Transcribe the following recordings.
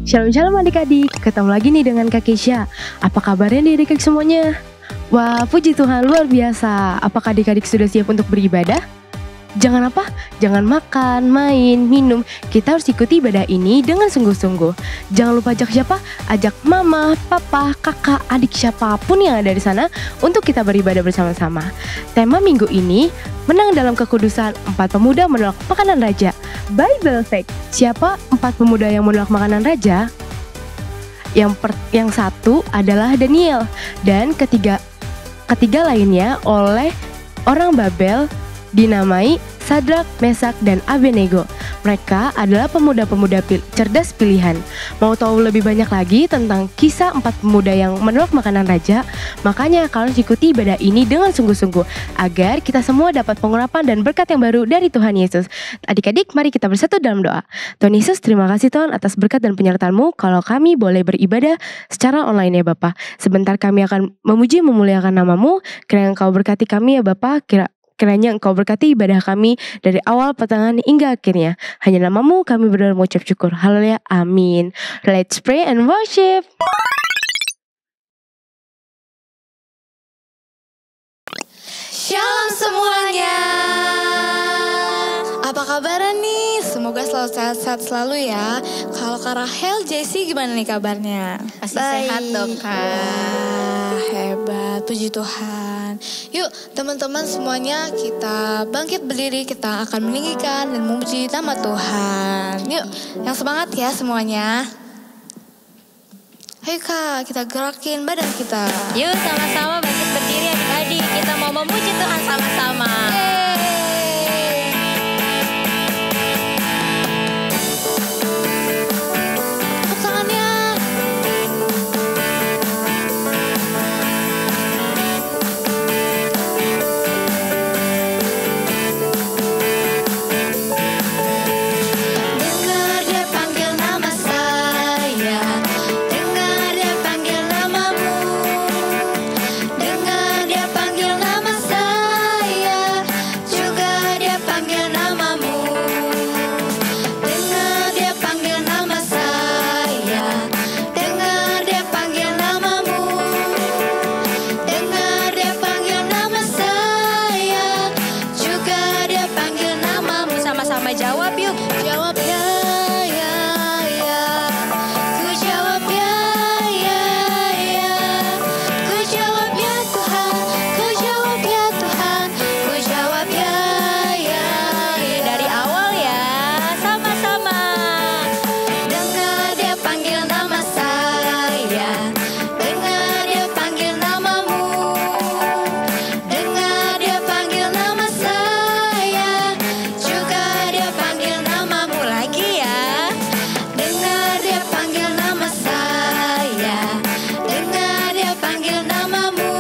Shalom adik-adik, ketemu lagi nih dengan Kak Keisha. Apa kabarnya nih adik-adik semuanya? Wah, puji Tuhan luar biasa. Apakah adik-adik sudah siap untuk beribadah? Jangan apa? Jangan makan, main, minum. Kita harus ikuti ibadah ini dengan sungguh-sungguh. Jangan lupa ajak siapa? Ajak mama, papa, kakak, adik siapapun yang ada di sana untuk kita beribadah bersama-sama. Tema minggu ini, menang dalam kekudusan, 4 pemuda menolak makanan raja. Bible fact, siapa 4 pemuda yang menolak makanan raja? Yang satu adalah Daniel, dan ketiga lainnya oleh orang Babel dinamai Sadrak, Mesak, dan Abednego. Mereka adalah pemuda-pemuda cerdas pilihan. Mau tahu lebih banyak lagi tentang kisah 4 pemuda yang menolak makanan raja? Makanya kalian ikuti ibadah ini dengan sungguh-sungguh agar kita semua dapat pengurapan dan berkat yang baru dari Tuhan Yesus. Adik-adik, mari kita bersatu dalam doa. Tuhan Yesus, terima kasih Tuhan atas berkat dan penyertaan-Mu kalau kami boleh beribadah secara online ya Bapa. Sebentar kami akan memuji memuliakan nama-Mu. Kiranya Engkau berkati kami ya Bapa. Kiranya Engkau berkati ibadah kami dari awal pertengahan hingga akhirnya. Hanya nama-Mu kami berdoa mengucap syukur. Haleluya, amin. Let's pray and worship. Shalom semuanya. Apa kabar nih? Semoga selalu sehat-sehat selalu ya. Kalau Kak Rahel, Jessie gimana nih kabarnya? Pasti sehat dong Kak. Wah, hebat, puji Tuhan. Yuk teman-teman semuanya, kita bangkit berdiri, kita akan meninggikan dan memuji nama Tuhan. Yuk, yang semangat ya semuanya. Ayo Kak, kita gerakin badan kita. Yuk sama-sama bangkit berdiri adik-adik. Kita mau memuji Tuhan sama-sama. Tepuk tangannya. Dengar dia panggil nama saya, dengar dia panggil namamu, dengar dia panggil nama saya, juga dia panggil namamu, dengar dia panggil nama saya, dengar dia panggil namamu, dengar dia panggil nama saya, juga dia panggil namamu. Sama-sama jawab yuk. Jawab ya, ya, ya. Ku jawab ya, ya, ya. Ku jawab ya Tuhan, ku jawab ya Tuhan, ku jawab ya, ya, ya. Dari awal ya, sama-sama. Dengar dia panggil nama saya, dengar dia panggil namamu, dengar dia panggil nama saya, juga dia panggil namamu lagi ya. Dengar dia panggil nama saya, dengar dia panggil namamu,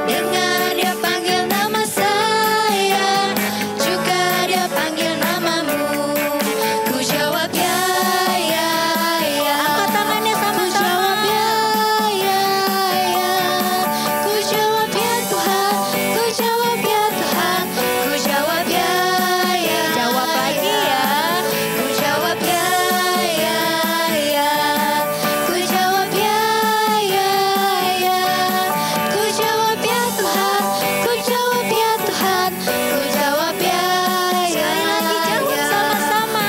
dengar dia panggil nama saya, juga dia panggil namamu. Ku jawab ya, ya, ya. Angkat tangannya Ku sama-sama. jawab ya, ya, ya. Ku jawab ya Tuhan, ku jawab ya Tuhan, ku jawab ya, ya. Jawab lagi ya. Ku jawab ya, ya, ya. Ku jawab ya, ya, ya. Ku jawab ya Tuhan, ku jawab ya Tuhan, ku jawab ya, ya. Sekali lagi jawab sama-sama.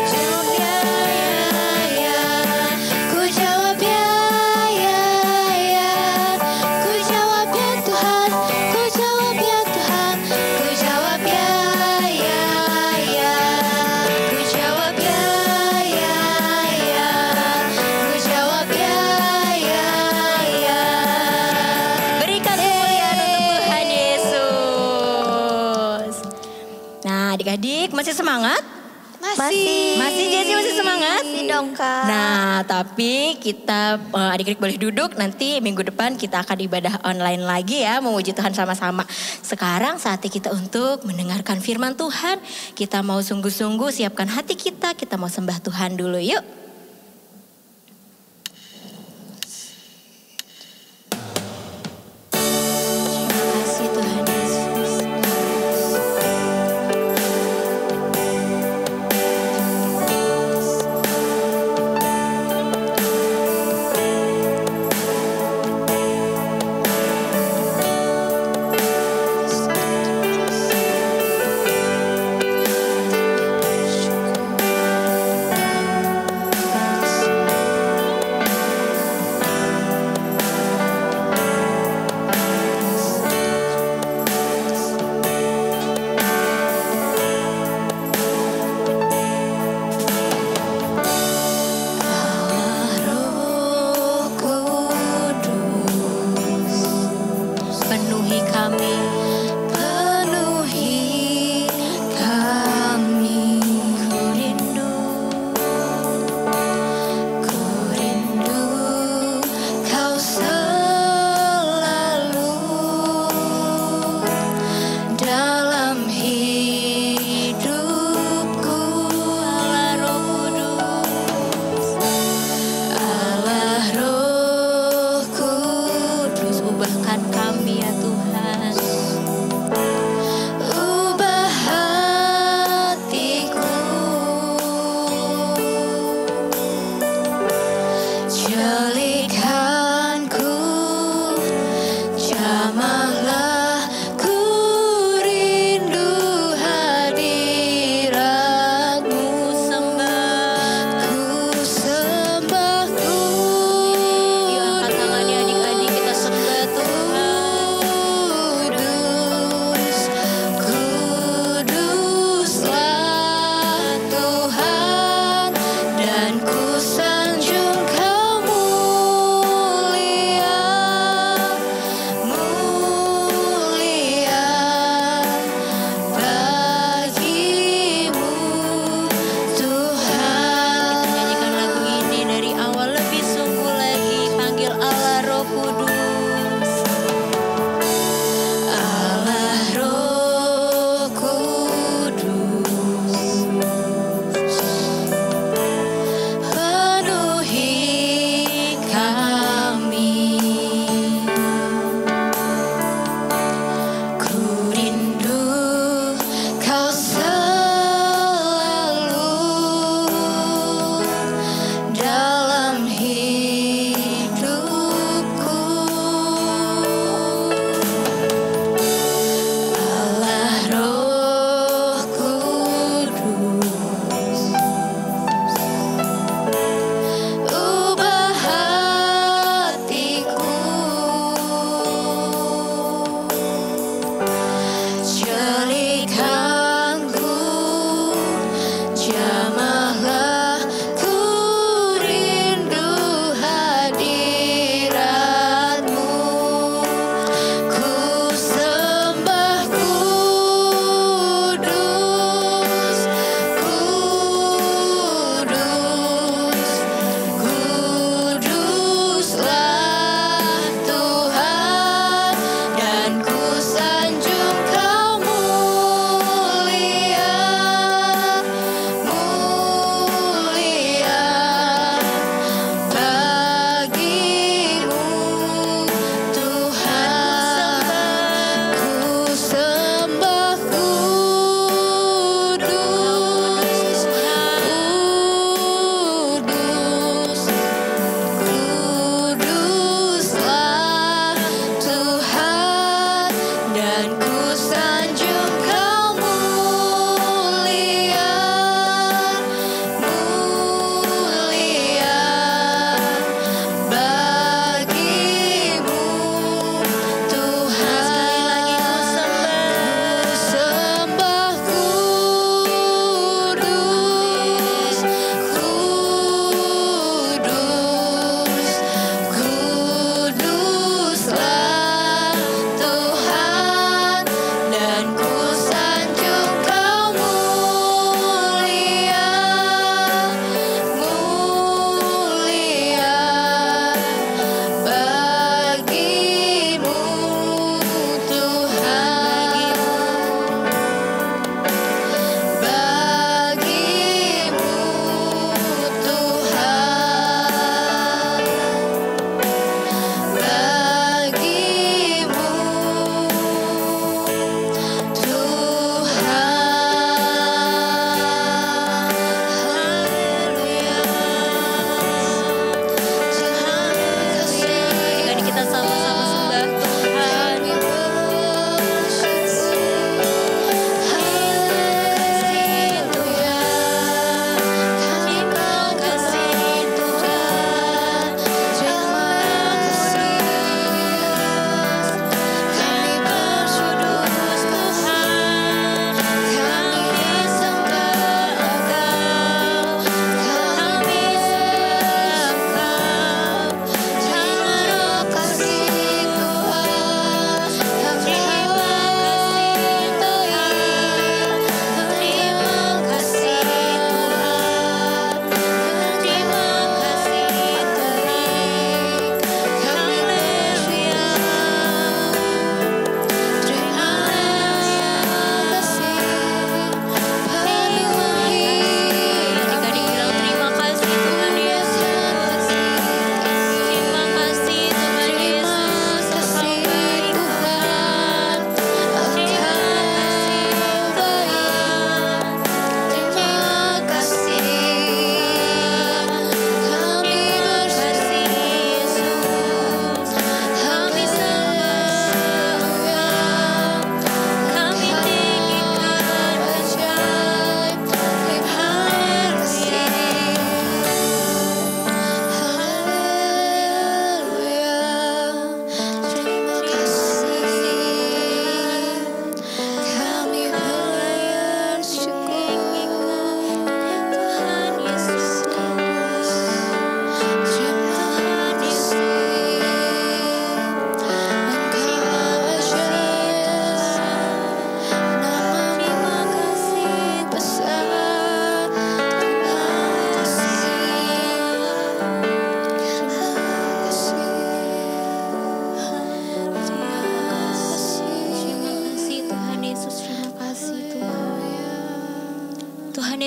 Jawab ya, ya, ya. Ku jawab ya, ya, ya. Ku jawab ya Tuhan, ku jawab ya Tuhan, ku jawab ya, ya, ya. Ku jawab ya, ya, ya. Ku jawab ya, ya, ya. Berikan kemuliaan untuk Tuhan Yesus. Nah adik-adik masih semangat? Masih. Masih Jessie masih semangat? Masih dong Kak. Nah, tapi kita adik-adik boleh duduk, nanti minggu depan kita akan ibadah online lagi ya, memuji Tuhan sama-sama. Sekarang saatnya kita untuk mendengarkan firman Tuhan. Kita mau sungguh-sungguh siapkan hati kita mau sembah Tuhan dulu yuk. Terima kasih Tuhan Yesus.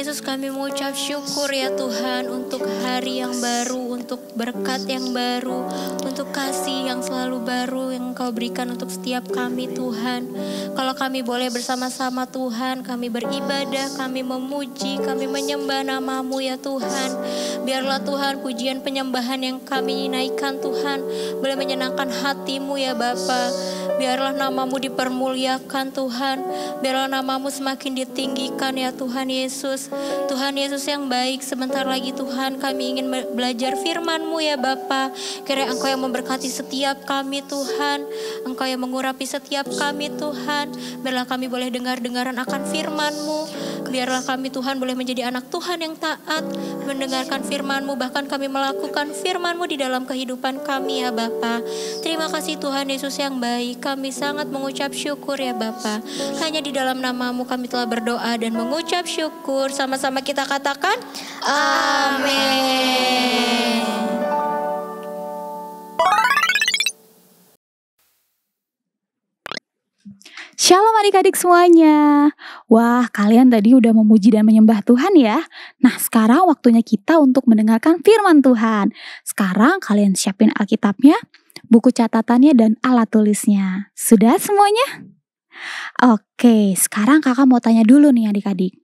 Yesus kami mengucap syukur ya Tuhan untuk hari yang baru, untuk berkat yang baru, untuk kasih yang selalu baru yang Engkau berikan untuk setiap kami Tuhan. Kalau kami boleh bersama-sama Tuhan, kami beribadah, kami memuji, kami menyembah nama-Mu ya Tuhan. Biarlah Tuhan pujian penyembahan yang kami naikkan Tuhan boleh menyenangkan hati-Mu ya Bapa. Biarlah nama-Mu dipermuliakan Tuhan. Biarlah nama-Mu semakin ditinggikan ya Tuhan Yesus. Tuhan Yesus yang baik, sebentar lagi Tuhan kami ingin belajar firman-Mu ya Bapa. Kiranya Engkau yang memberkati setiap kami Tuhan. Engkau yang mengurapi setiap kami Tuhan. Biarlah kami boleh dengar-dengaran akan firman-Mu. Biarlah kami Tuhan boleh menjadi anak Tuhan yang taat, mendengarkan firman-Mu, bahkan kami melakukan firman-Mu di dalam kehidupan kami ya Bapa. Terima kasih Tuhan Yesus yang baik. Kami sangat mengucap syukur ya Bapa. Hanya di dalam nama-Mu kami telah berdoa dan mengucap syukur. Sama-sama kita katakan amin. Shalom adik-adik semuanya. Wah, kalian tadi udah memuji dan menyembah Tuhan ya. Nah, sekarang waktunya kita untuk mendengarkan firman Tuhan. Sekarang kalian siapin Alkitabnya, buku catatannya, dan alat tulisnya. Sudah semuanya? Oke, sekarang kakak mau tanya dulu nih adik-adik.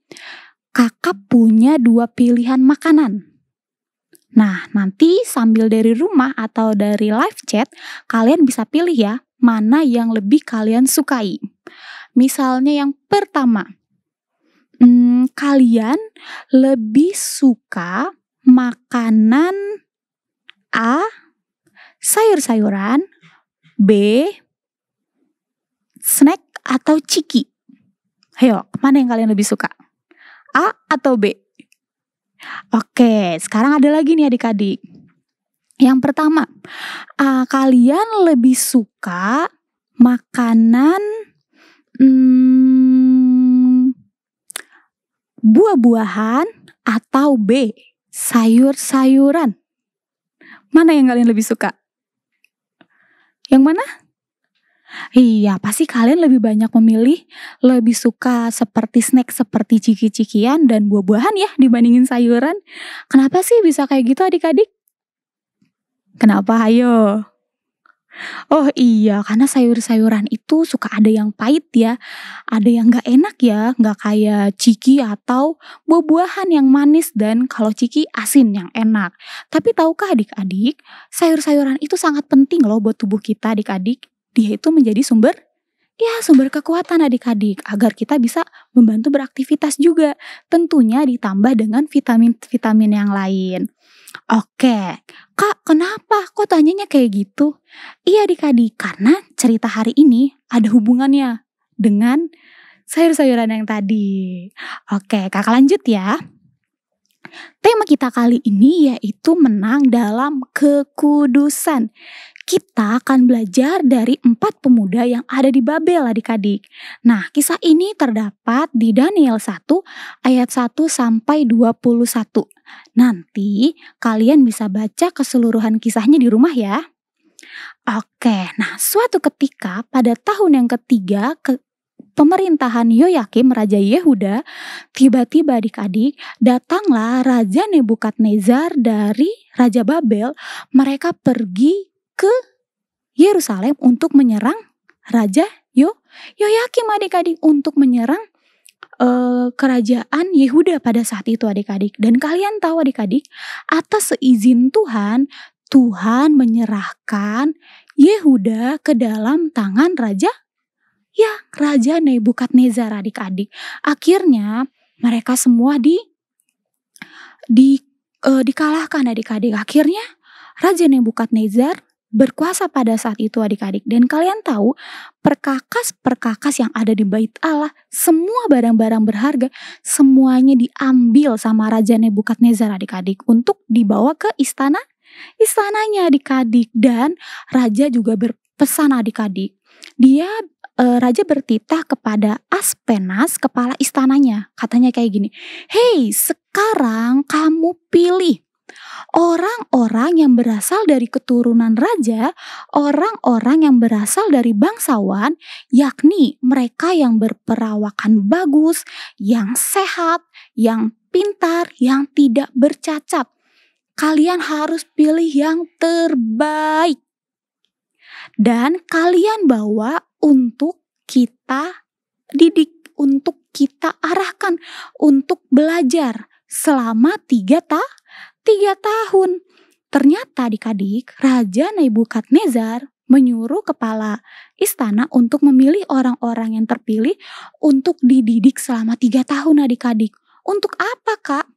Kakak punya 2 pilihan makanan. Nah, nanti sambil dari rumah atau dari live chat, kalian bisa pilih ya, mana yang lebih kalian sukai. Misalnya yang pertama, kalian lebih suka makanan A, sayur-sayuran, B, snack atau ciki. Ayo, mana yang kalian lebih suka? A atau B? Oke, sekarang ada lagi nih adik-adik. Yang pertama, kalian lebih suka makanan buah-buahan atau B, sayur-sayuran? Mana yang kalian lebih suka? Yang mana? Iya, pasti kalian lebih banyak memilih lebih suka seperti snack, seperti ciki-cikian dan buah-buahan ya dibandingin sayuran. Kenapa sih bisa kayak gitu adik-adik? Kenapa? Ayo. Oh iya, karena sayur-sayuran itu suka ada yang pahit ya, ada yang gak enak ya, gak kayak ciki atau buah-buahan yang manis dan kalau ciki asin yang enak. Tapi tahukah adik-adik, sayur-sayuran itu sangat penting loh buat tubuh kita adik-adik. Dia itu menjadi sumber kekuatan adik-adik agar kita bisa membantu beraktivitas juga. Tentunya ditambah dengan vitamin-vitamin yang lain. Oke, Kak, kenapa? Kok tanyanya kayak gitu? Iya adik-adik, karena cerita hari ini ada hubungannya dengan sayur-sayuran yang tadi. Oke, Kakak lanjut ya. Tema kita kali ini yaitu menang dalam kekudusan. Kita akan belajar dari 4 pemuda yang ada di Babel adik-adik. Nah, kisah ini terdapat di Daniel 1 ayat 1 sampai 21. Nanti kalian bisa baca keseluruhan kisahnya di rumah ya. Oke, nah suatu ketika pada tahun yang ketiga pemerintahan Yoyakim Raja Yehuda, tiba-tiba adik-adik datanglah Raja Nebukadnezar dari Raja Babel. Mereka pergi ke Yerusalem untuk menyerang Raja Yoyakim adik-adik, untuk menyerang kerajaan Yehuda pada saat itu adik-adik. Dan kalian tahu adik-adik, atas seizin Tuhan menyerahkan Yehuda ke dalam tangan Raja Nebukadnezar adik-adik. Akhirnya mereka semua dikalahkan adik-adik. Akhirnya Raja Nebukadnezar berkuasa pada saat itu adik-adik. Dan kalian tahu perkakas yang ada di bait Allah, semua barang-barang berharga semuanya diambil sama Raja Nebukadnezar adik-adik untuk dibawa ke istananya adik-adik. Dan Raja juga berpesan adik-adik. Raja bertitah kepada Aspenas, kepala istananya. Katanya kayak gini, "Hei, sekarang kamu pilih orang-orang yang berasal dari keturunan raja, orang-orang yang berasal dari bangsawan, yakni mereka yang berperawakan bagus, yang sehat, yang pintar, yang tidak bercacat. Kalian harus pilih yang terbaik. Dan kalian bawa untuk kita didik, untuk kita arahkan, untuk belajar selama 3 tahun. Ternyata adik-adik, Raja Nebukadnezar menyuruh kepala istana untuk memilih orang-orang yang terpilih untuk dididik selama 3 tahun adik-adik. Untuk apa, Kak?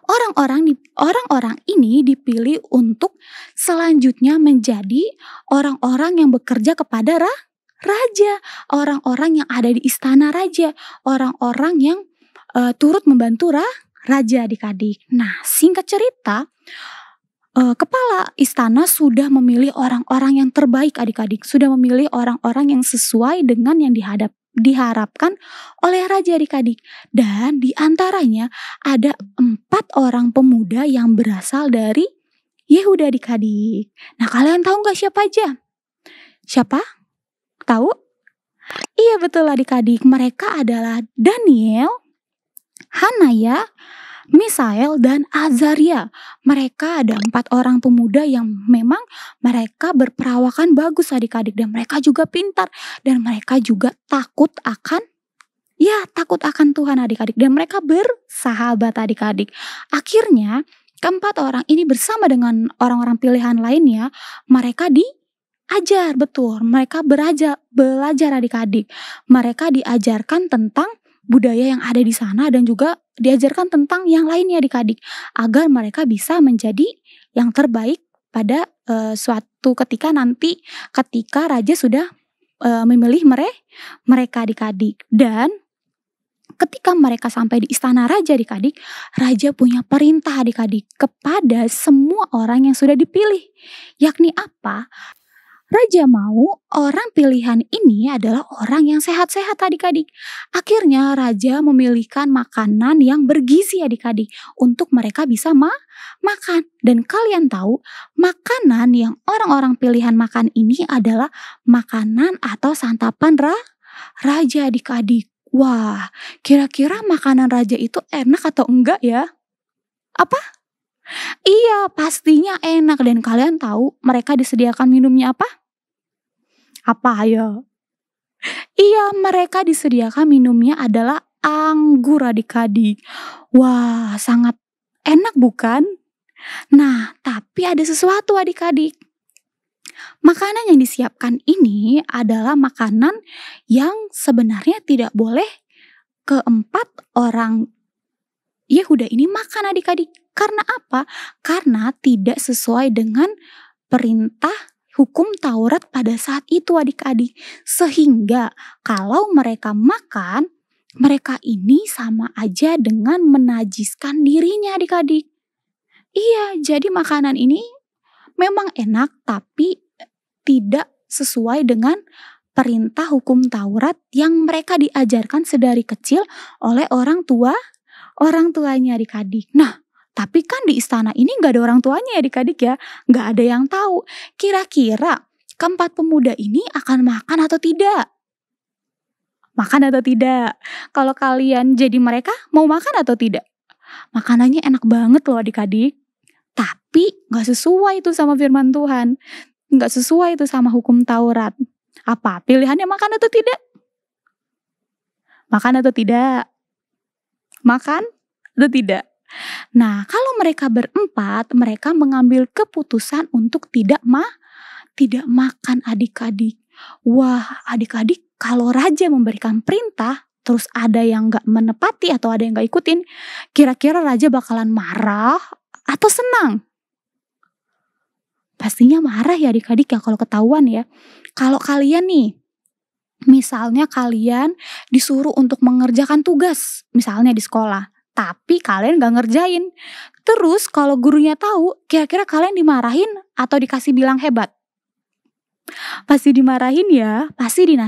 Orang-orang ini dipilih untuk selanjutnya menjadi orang-orang yang bekerja kepada raja, orang-orang yang ada di istana raja, orang-orang yang turut membantu raja adik-adik. Nah, singkat cerita, kepala istana sudah memilih orang-orang yang terbaik adik-adik, sudah memilih orang-orang yang sesuai dengan yang diharapkan oleh raja adik-adik. Dan di antaranya ada 4 orang pemuda yang berasal dari Yehuda adik-adik. Nah, kalian tahu gak siapa aja? Siapa? Tahu? Iya betul adik-adik, mereka adalah Daniel, Hanaya, Misael, dan Azaria. Mereka ada 4 orang pemuda yang memang mereka berperawakan bagus adik-adik. Dan mereka juga pintar. Dan mereka juga takut akan Tuhan adik-adik. Dan mereka bersahabat adik-adik. Akhirnya keempat orang ini bersama dengan orang-orang pilihan lainnya, mereka diajar, betul. Mereka belajar adik-adik. Mereka diajarkan tentang budaya yang ada di sana dan juga diajarkan tentang yang lainnya adik-adik agar mereka bisa menjadi yang terbaik pada suatu ketika nanti ketika raja sudah memilih mereka adik-adik. Dan ketika mereka sampai di istana raja adik-adik, raja punya perintah adik-adik kepada semua orang yang sudah dipilih, yakni apa? Raja mau orang pilihan ini adalah orang yang sehat-sehat adik-adik. Akhirnya raja memilihkan makanan yang bergizi adik-adik untuk mereka bisa makan. Dan kalian tahu makanan yang orang-orang pilihan makan ini adalah makanan atau santapan raja adik-adik. Wah, kira-kira makanan raja itu enak atau enggak ya? Apa? Iya, pastinya enak. Dan kalian tahu mereka disediakan minumnya apa? Apa ayo? Iya, mereka disediakan minumnya adalah anggur adik-adik. Wah, sangat enak bukan? Nah, tapi ada sesuatu adik-adik. Makanan yang disiapkan ini adalah makanan yang sebenarnya tidak boleh keempat orang Yehuda ini makan adik-adik. Karena apa? Karena tidak sesuai dengan perintah hukum Taurat pada saat itu adik-adik. Sehingga kalau mereka makan, mereka ini sama aja dengan menajiskan dirinya adik-adik. Iya, jadi makanan ini memang enak tapi tidak sesuai dengan perintah hukum Taurat yang mereka diajarkan sedari kecil oleh orang tuanya adik-adik. Nah, tapi kan di istana ini gak ada orang tuanya ya adik-adik ya. Gak ada yang tahu. Kira-kira keempat pemuda ini akan makan atau tidak? Makan atau tidak? Kalau kalian jadi mereka, mau makan atau tidak? Makanannya enak banget loh adik-adik. Tapi gak sesuai itu sama firman Tuhan. Gak sesuai itu sama hukum Taurat. Apa? Pilihannya makan atau tidak? Makan atau tidak? Makan atau tidak? Nah, kalau mereka berempat, mereka mengambil keputusan untuk tidak makan adik-adik. Wah, adik-adik, kalau raja memberikan perintah, terus ada yang gak menepati atau ada yang gak ikutin, kira-kira raja bakalan marah atau senang? Pastinya marah ya adik-adik ya kalau ketahuan ya. Kalau kalian nih, misalnya kalian disuruh untuk mengerjakan tugas, misalnya di sekolah, tapi kalian gak ngerjain. Terus kalau gurunya tahu, kira-kira kalian dimarahin atau dikasih bilang hebat? Pasti dimarahin ya, pasti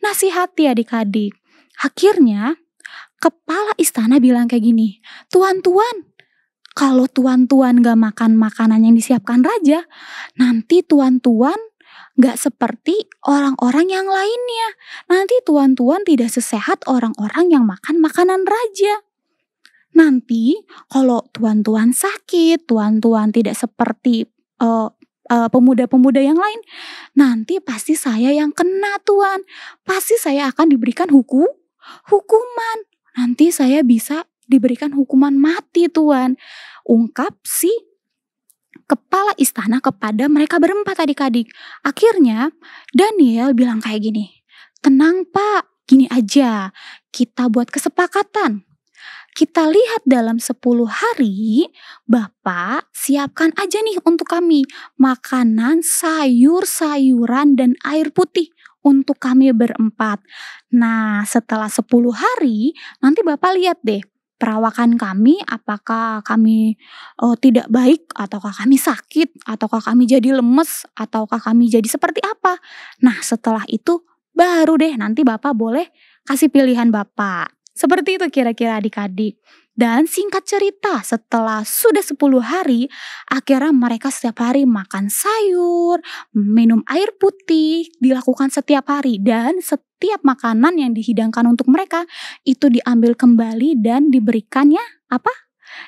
nasihati adik-adik. Akhirnya kepala istana bilang kayak gini, Tuan-tuan, kalau tuan-tuan gak makan makanan yang disiapkan raja, nanti tuan-tuan gak seperti orang-orang yang lainnya. Nanti tuan-tuan tidak sesehat orang-orang yang makan makanan raja. Nanti kalau tuan-tuan sakit, tuan-tuan tidak seperti pemuda-pemuda yang lain, nanti pasti saya yang kena tuan. Pasti saya akan diberikan hukuman. Nanti saya bisa diberikan hukuman mati tuan. Ungkap si kepala istana kepada mereka berempat adik-adik. Akhirnya Daniel bilang kayak gini, tenang Pak, gini aja, kita buat kesepakatan. Kita lihat dalam 10 hari, Bapak siapkan aja nih untuk kami makanan, sayur-sayuran, dan air putih untuk kami berempat. Nah, setelah 10 hari, nanti Bapak lihat deh perawakan kami, apakah kami tidak baik, ataukah kami sakit, ataukah kami jadi lemes, ataukah kami jadi seperti apa. Nah, setelah itu baru deh nanti Bapak boleh kasih pilihan Bapak. Seperti itu kira-kira adik-adik. Dan singkat cerita, setelah sudah 10 hari, akhirnya mereka setiap hari makan sayur, minum air putih, dilakukan setiap hari. Dan setiap makanan yang dihidangkan untuk mereka, itu diambil kembali dan diberikannya apa?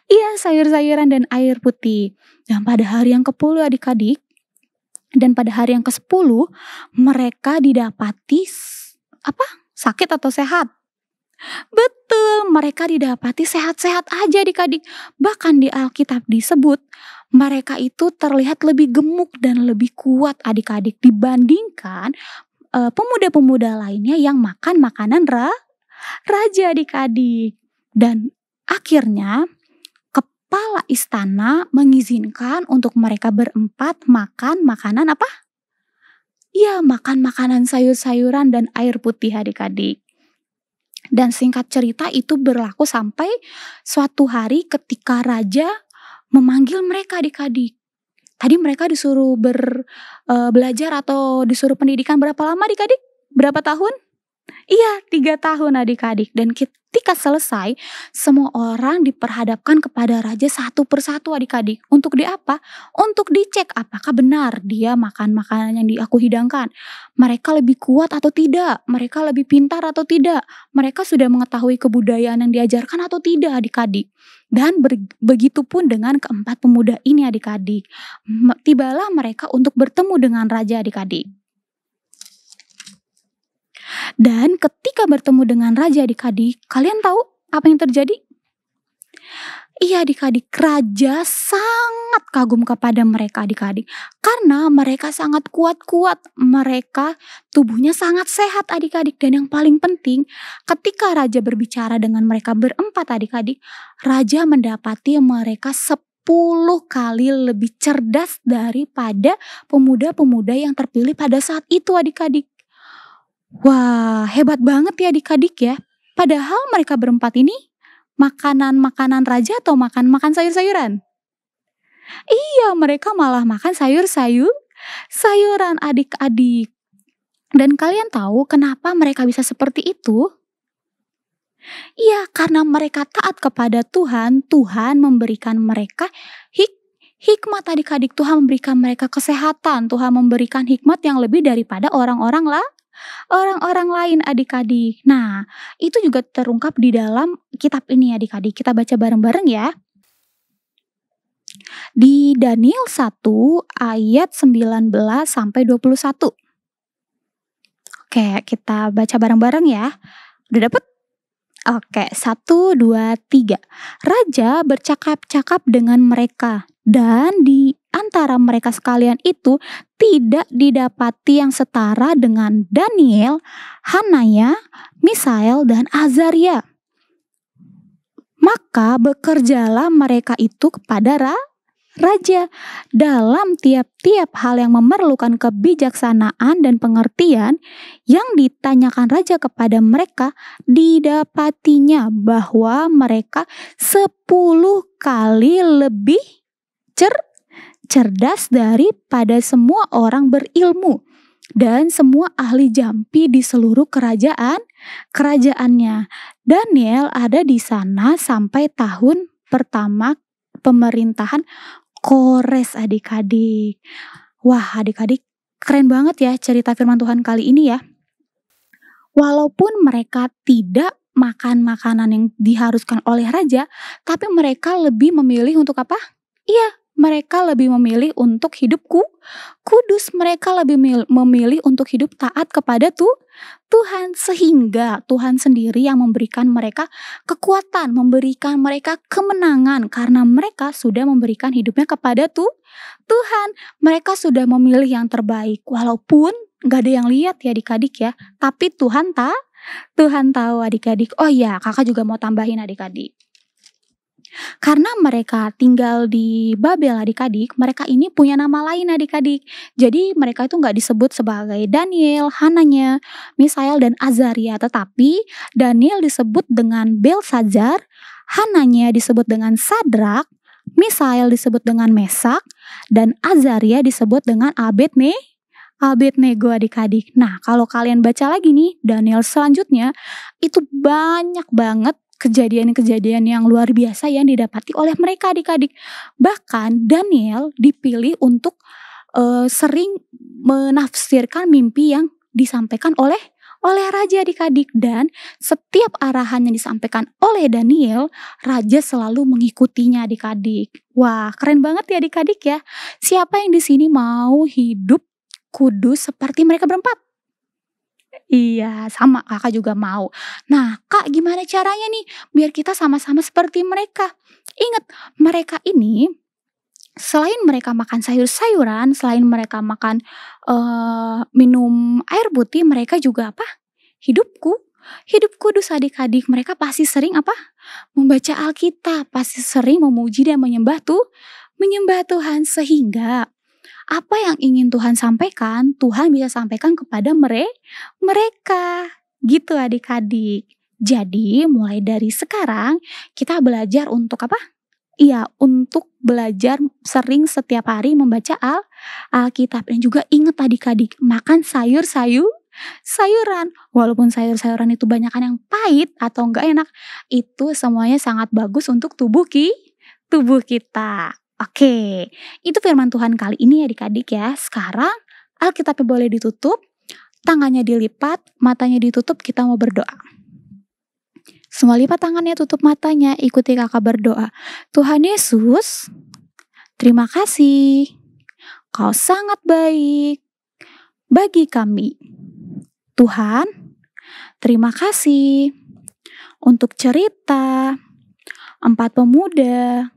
Iya, sayur-sayuran dan air putih. Dan pada hari yang ke-10 adik-adik, dan pada hari yang ke-10, mereka didapati sakit atau sehat? Betul, mereka didapati sehat-sehat aja adik-adik. Bahkan di Alkitab disebut mereka itu terlihat lebih gemuk dan lebih kuat adik-adik dibandingkan pemuda-pemuda lainnya yang makan makanan raja adik-adik. Dan akhirnya kepala istana mengizinkan untuk mereka berempat makan makanan apa? Ya, makan makanan sayur-sayuran dan air putih adik-adik. Dan singkat cerita itu berlaku sampai suatu hari ketika raja memanggil mereka adik-adik. Tadi mereka disuruh belajar atau disuruh pendidikan berapa lama adik-adik? Berapa tahun? Iya, 3 tahun adik-adik. Dan ketika selesai, semua orang diperhadapkan kepada raja satu persatu adik-adik. Untuk di apa? Untuk dicek apakah benar dia makan makanan yang aku hidangkan. Mereka lebih kuat atau tidak? Mereka lebih pintar atau tidak? Mereka sudah mengetahui kebudayaan yang diajarkan atau tidak adik-adik? Dan begitupun dengan keempat pemuda ini adik-adik. Tibalah mereka untuk bertemu dengan raja adik-adik. Dan ketika bertemu dengan raja adik-adik, kalian tahu apa yang terjadi? Iya adik-adik, raja sangat kagum kepada mereka adik-adik. Karena mereka sangat kuat-kuat, mereka tubuhnya sangat sehat adik-adik. Dan yang paling penting, ketika raja berbicara dengan mereka berempat adik-adik, raja mendapati mereka 10 kali lebih cerdas daripada pemuda-pemuda yang terpilih pada saat itu adik-adik. Wah, hebat banget ya adik-adik ya. Padahal mereka berempat ini makanan raja atau makan sayur-sayuran? Iya, mereka malah makan sayuran adik-adik. Dan kalian tahu kenapa mereka bisa seperti itu? Iya, karena mereka taat kepada Tuhan. Tuhan memberikan mereka hikmat adik-adik. Tuhan memberikan mereka kesehatan. Tuhan memberikan hikmat yang lebih daripada orang-orang lain adik-adik. Nah, itu juga terungkap di dalam kitab ini adik-adik. Kita baca bareng-bareng ya. Di Daniel 1 ayat 19 sampai 21. Oke, kita baca bareng-bareng ya. Udah dapet? Oke, 1, 2, 3. Raja bercakap-cakap dengan mereka, dan di antara mereka sekalian itu tidak didapati yang setara dengan Daniel, Hanaya, Misael, dan Azaria. Maka bekerjalah mereka itu kepada raja dalam tiap-tiap hal yang memerlukan kebijaksanaan dan pengertian. Yang ditanyakan raja kepada mereka, didapatinya bahwa mereka 10 kali lebih cerdas daripada semua orang berilmu dan semua ahli jampi di seluruh kerajaannya. Daniel ada di sana sampai tahun pertama pemerintahan Kores adik-adik. Wah adik-adik, keren banget ya cerita firman Tuhan kali ini ya. Walaupun mereka tidak makan makanan yang diharuskan oleh raja, tapi mereka lebih memilih untuk apa? Iya, mereka lebih memilih untuk hidup kudus. Mereka lebih memilih untuk hidup taat kepada Tuhan. Sehingga Tuhan sendiri yang memberikan mereka kekuatan, memberikan mereka kemenangan. Karena mereka sudah memberikan hidupnya kepada Tuhan. Mereka sudah memilih yang terbaik. Walaupun gak ada yang lihat ya adik-adik ya. Tapi Tuhan tahu adik-adik. Oh iya, kakak juga mau tambahin adik-adik. Karena mereka tinggal di Babel adik-adik, mereka ini punya nama lain adik-adik. Jadi mereka itu gak disebut sebagai Daniel, Hananya, Misael, dan Azaria. Tetapi Daniel disebut dengan Belsazar, Hananya disebut dengan Sadrak, Misael disebut dengan Mesak, dan Azaria disebut dengan Abednego adik-adik. Nah, kalau kalian baca lagi nih Daniel selanjutnya, itu banyak banget kejadian-kejadian yang luar biasa yang didapati oleh mereka adik-adik. Bahkan Daniel dipilih untuk sering menafsirkan mimpi yang disampaikan oleh raja adik-adik. Dan setiap arahan yang disampaikan oleh Daniel, raja selalu mengikutinya adik-adik. Wah, keren banget ya adik-adik ya. Siapa yang di sini mau hidup kudus seperti mereka berempat? Iya, sama kakak juga mau. Nah, kak gimana caranya nih biar kita sama-sama seperti mereka? Ingat, mereka ini selain mereka makan sayur-sayuran, selain mereka makan minum air putih, mereka juga apa? Hidup kudus adik-adik. Mereka pasti sering apa? Membaca Alkitab, pasti sering memuji dan menyembah Tuhan. Sehingga apa yang ingin Tuhan sampaikan, Tuhan bisa sampaikan kepada mereka. Gitu adik-adik. Jadi mulai dari sekarang kita belajar untuk apa? Iya, untuk belajar sering setiap hari membaca Alkitab. Dan juga ingat adik-adik, makan sayuran. Walaupun sayur-sayuran itu banyakan yang pahit atau enggak enak, itu semuanya sangat bagus untuk tubuh kita. Oke, itu firman Tuhan kali ini adik-adik ya. Sekarang Alkitabnya boleh ditutup, tangannya dilipat, matanya ditutup, kita mau berdoa. Semua lipat tangannya, tutup matanya, ikuti kakak berdoa. Tuhan Yesus, terima kasih. Kau sangat baik bagi kami. Tuhan, terima kasih untuk cerita 4 pemuda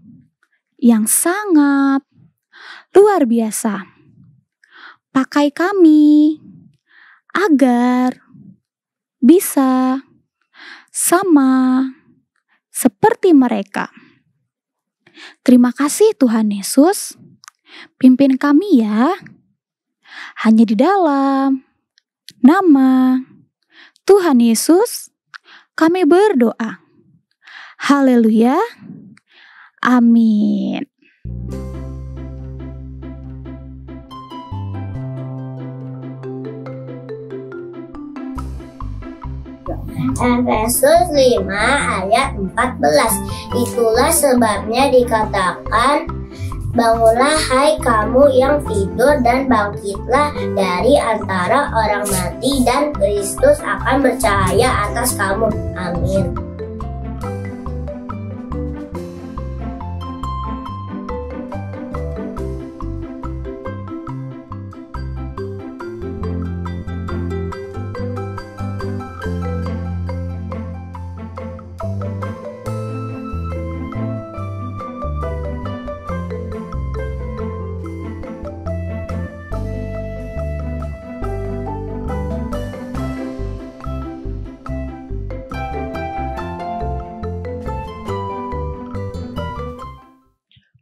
yang sangat luar biasa. Pakai kami agar bisa sama seperti mereka. Terima kasih Tuhan Yesus. Pimpin kami ya. Hanya di dalam nama Tuhan Yesus kami berdoa. Haleluya. Amin. Efesus 5 ayat 14. Itulah sebabnya dikatakan, bangunlah hai kamu yang tidur dan bangkitlah dari antara orang mati dan Kristus akan bercahaya atas kamu. Amin.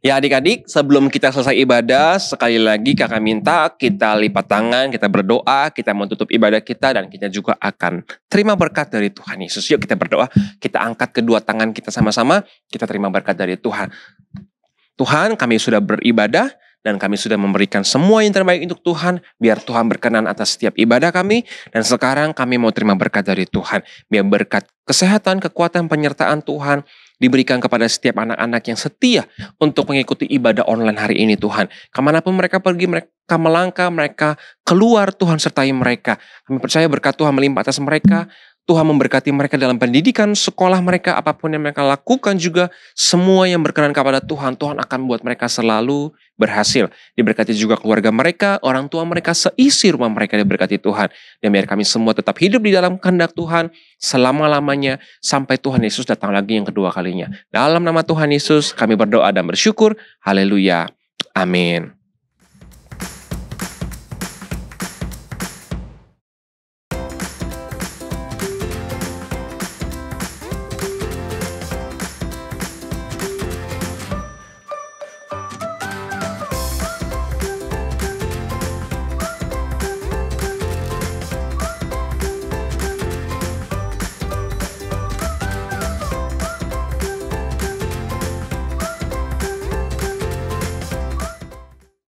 Ya adik-adik, sebelum kita selesai ibadah, sekali lagi kakak minta kita lipat tangan, kita berdoa, kita mau tutup ibadah kita, dan kita juga akan terima berkat dari Tuhan Yesus. Yuk kita berdoa, kita angkat kedua tangan kita sama-sama, kita terima berkat dari Tuhan. Tuhan, kami sudah beribadah, dan kami sudah memberikan semua yang terbaik untuk Tuhan, biar Tuhan berkenan atas setiap ibadah kami, dan sekarang kami mau terima berkat dari Tuhan, biar berkat kesehatan, kekuatan, penyertaan Tuhan, diberikan kepada setiap anak-anak yang setia untuk mengikuti ibadah online hari ini Tuhan. Kemanapun mereka pergi, mereka melangkah, mereka keluar, Tuhan sertai mereka. Kami percaya berkat Tuhan melimpah atas mereka. Tuhan memberkati mereka dalam pendidikan, sekolah mereka, apapun yang mereka lakukan juga, semua yang berkenan kepada Tuhan, Tuhan akan buat mereka selalu berhasil. Diberkati juga keluarga mereka, orang tua mereka, seisi rumah mereka diberkati Tuhan. Dan biar kami semua tetap hidup di dalam kehendak Tuhan selama-lamanya, sampai Tuhan Yesus datang lagi yang kedua kalinya. Dalam nama Tuhan Yesus, kami berdoa dan bersyukur. Haleluya. Amin.